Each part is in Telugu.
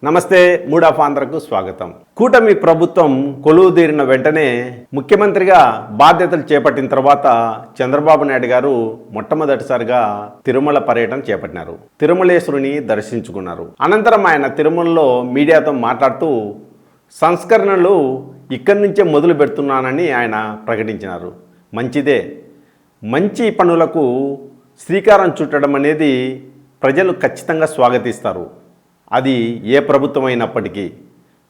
నమస్తే. మూడ్ ఆఫ్ ఆంధ్రకు స్వాగతం. కూటమి ప్రభుత్వం కొలువుదీరిన వెంటనే ముఖ్యమంత్రిగా బాధ్యతలు చేపట్టిన తర్వాత చంద్రబాబు నాయుడు గారు మొట్టమొదటిసారిగా తిరుమల పర్యటన చేపట్టినారు. తిరుమలేశ్వరుని దర్శించుకున్నారు. అనంతరం ఆయన తిరుమలలో మీడియాతో మాట్లాడుతూ సంస్కరణలు ఇక్కడి నుంచే మొదలు పెడుతున్నానని ఆయన ప్రకటించినారు. మంచిదే, మంచి పనులకు శ్రీకారం చుట్టడం అనేది ప్రజలు ఖచ్చితంగా స్వాగతిస్తారు. అది ఏ ప్రభుత్వం అయినప్పటికీ.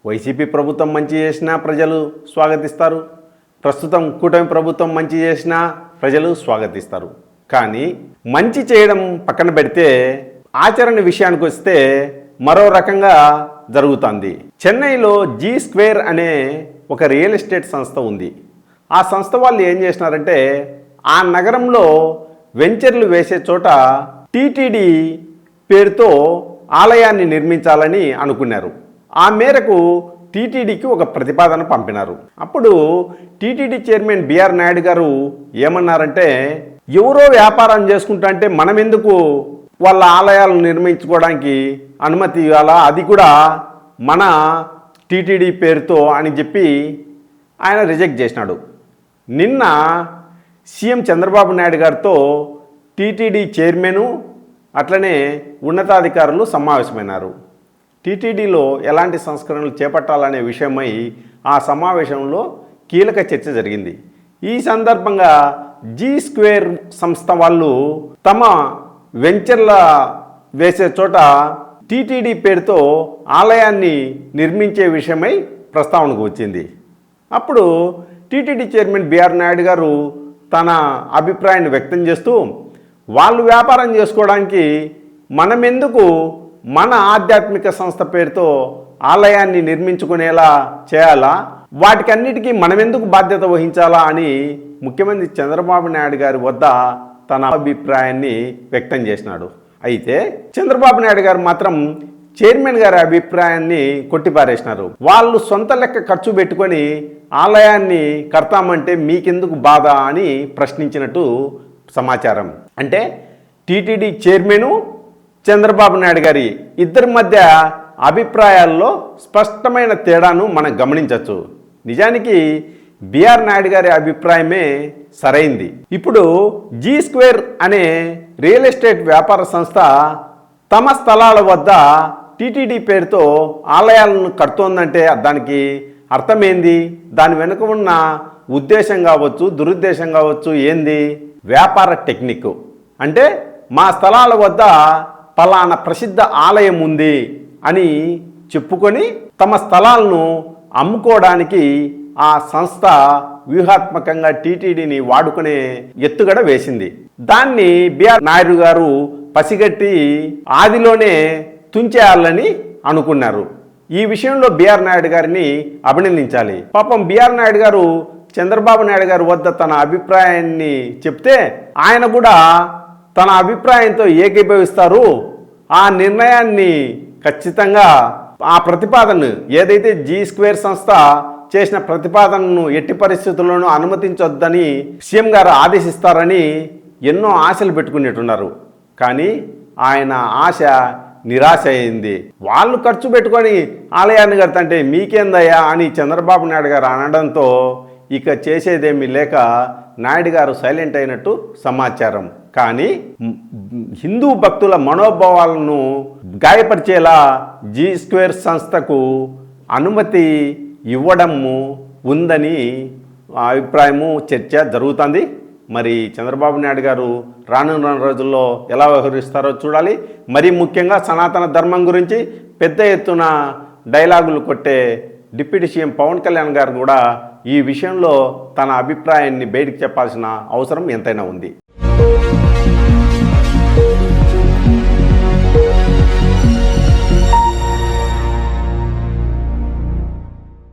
వైసీపీ ప్రభుత్వం మంచి చేసినా ప్రజలు స్వాగతిస్తారు, ప్రస్తుతం కూటమి ప్రభుత్వం మంచి చేసినా ప్రజలు స్వాగతిస్తారు. కానీ మంచి చేయడం పక్కన పెడితే ఆచరణ విషయానికి వస్తే మరో రకంగా జరుగుతుంది. చెన్నైలో జీ స్క్వేర్ అనే ఒక రియల్ ఎస్టేట్ సంస్థ ఉంది. ఆ సంస్థ వాళ్ళు ఏం చేసినారంటే ఆ నగరంలో వెంచర్లు వేసే చోట టీటీడీ పేరుతో ఆలయాన్ని నిర్మించాలని అనుకున్నారు. ఆ మేరకు టీటీడీకి ఒక ప్రతిపాదన పంపినారు. అప్పుడు టీటీడీ చైర్మన్ బిఆర్ నాయుడు గారు ఏమన్నారంటే, ఎవరో వ్యాపారం చేసుకుంటా అంటే మనం ఎందుకు వాళ్ళ ఆలయాలను నిర్మించుకోవడానికి అనుమతి ఇవ్వాలా, అది కూడా మన టీటీడీ పేరుతో అని చెప్పి ఆయన రిజెక్ట్ చేసినాడు. నిన్న సీఎం చంద్రబాబు నాయుడు గారితో టీటీడీ చైర్మను అట్లనే ఉన్నతాధికారులు సమావేశమైనారు. టీటీడీలో ఎలాంటి సంస్కరణలు చేపట్టాలనే విషయమై ఆ సమావేశంలో కీలక చర్చ జరిగింది. ఈ సందర్భంగా జీ స్క్వేర్ సంస్థ వాళ్ళు తమ వెంచర్ల వేసే చోట టీటీడీ పేరుతో ఆలయాన్ని నిర్మించే విషయమై ప్రస్తావనకు వచ్చింది. అప్పుడు టీటీడీ చైర్మన్ బిఆర్ నాయుడు గారు తన అభిప్రాయాన్ని వ్యక్తం చేస్తూ, వాళ్ళు వ్యాపారం చేసుకోవడానికి మనమెందుకు మన ఆధ్యాత్మిక సంస్థ పేరుతో ఆలయాన్ని నిర్మించుకునేలా చేయాలా, వాటికన్నిటికీ మనమెందుకు బాధ్యత వహించాలా అని ముఖ్యమంత్రి చంద్రబాబు నాయుడు గారి వద్ద తన అభిప్రాయాన్ని వ్యక్తం చేసినాడు. అయితే చంద్రబాబు నాయుడు గారు మాత్రం చైర్మన్ గారి అభిప్రాయాన్ని కొట్టిపారేసినారు. వాళ్ళు సొంత లెక్క ఖర్చు పెట్టుకొని ఆలయాన్ని కడతామంటే మీకెందుకు బాధ అని ప్రశ్నించినట్టు సమాచారం. అంటే టీటీడీ చైర్మను చంద్రబాబు నాయుడు గారి ఇద్దరి మధ్య అభిప్రాయాల్లో స్పష్టమైన తేడాను మనం గమనించవచ్చు. నిజానికి బిఆర్ నాయుడు గారి అభిప్రాయమే సరైంది. ఇప్పుడు జీ స్క్వేర్ అనే రియల్ ఎస్టేట్ వ్యాపార సంస్థ తమ స్థలాల వద్ద టీటీడీ పేరుతో ఆలయాలను కడుతోందంటే దానికి అర్థమేంది, దాని వెనుక ఉన్న ఉద్దేశం కావచ్చు, దురుద్దేశం కావచ్చు ఏంది? వ్యాపార టెక్నిక్. అంటే మా స్థలాల వద్ద పలానా ప్రసిద్ధ ఆలయం ఉంది అని చెప్పుకొని తమ స్థలాలను అమ్ముకోవడానికి ఆ సంస్థ వ్యూహాత్మకంగా టీటీడీని వాడుకునే ఎత్తుగడ వేసింది. దాన్ని బిఆర్ నాయుడు గారు పసిగట్టి ఆదిలోనే తుంచేయాలని అనుకున్నారు. ఈ విషయంలో బిఆర్ నాయుడు గారిని అభినందించాలి. పాపం బిఆర్ నాయుడు గారు చంద్రబాబు నాయుడు గారి వద్ద తన అభిప్రాయాన్ని చెప్తే ఆయన కూడా తన అభిప్రాయంతో ఏకీభవిస్తారు. ఆ నిర్ణయాన్ని ఖచ్చితంగా ఆ ప్రతిపాదనను ఏదైతే జీ స్క్వేర్ సంస్థ చేసిన ప్రతిపాదనను ఎట్టి పరిస్థితుల్లోనూ అనుమతించొద్దని సీఎం గారు ఆదేశిస్తారని ఎన్నో ఆశలు పెట్టుకునేట్టున్నారు. కానీ ఆయన ఆశ నిరాశ అయింది. వాళ్ళు ఖర్చు పెట్టుకొని ఆలయాన్ని కడతంటే మీకేందయ్యా అని చంద్రబాబు నాయుడు గారు అనడంతో ఇక చేసేదేమీ లేక నాయుడు గారు సైలెంట్ అయినట్టు సమాచారం. కానీ హిందూ భక్తుల మనోభావాలను గాయపరిచేలా జీ స్క్వేర్ సంస్థకు అనుమతి ఇవ్వడము ఉందని అభిప్రాయము, చర్చ జరుగుతుంది. మరి చంద్రబాబు నాయుడు గారు రానున్న రోజుల్లో ఎలా వ్యవహరిస్తారో చూడాలి. మరీ ముఖ్యంగా సనాతన ధర్మం గురించి పెద్ద ఎత్తున డైలాగులు కొట్టే డిప్యూటీ సీఎం పవన్ కళ్యాణ్ గారు కూడా ఈ విషయంలో తన అభిప్రాయాన్ని బయటికి చెప్పాల్సిన అవసరం ఎంతైనా ఉంది.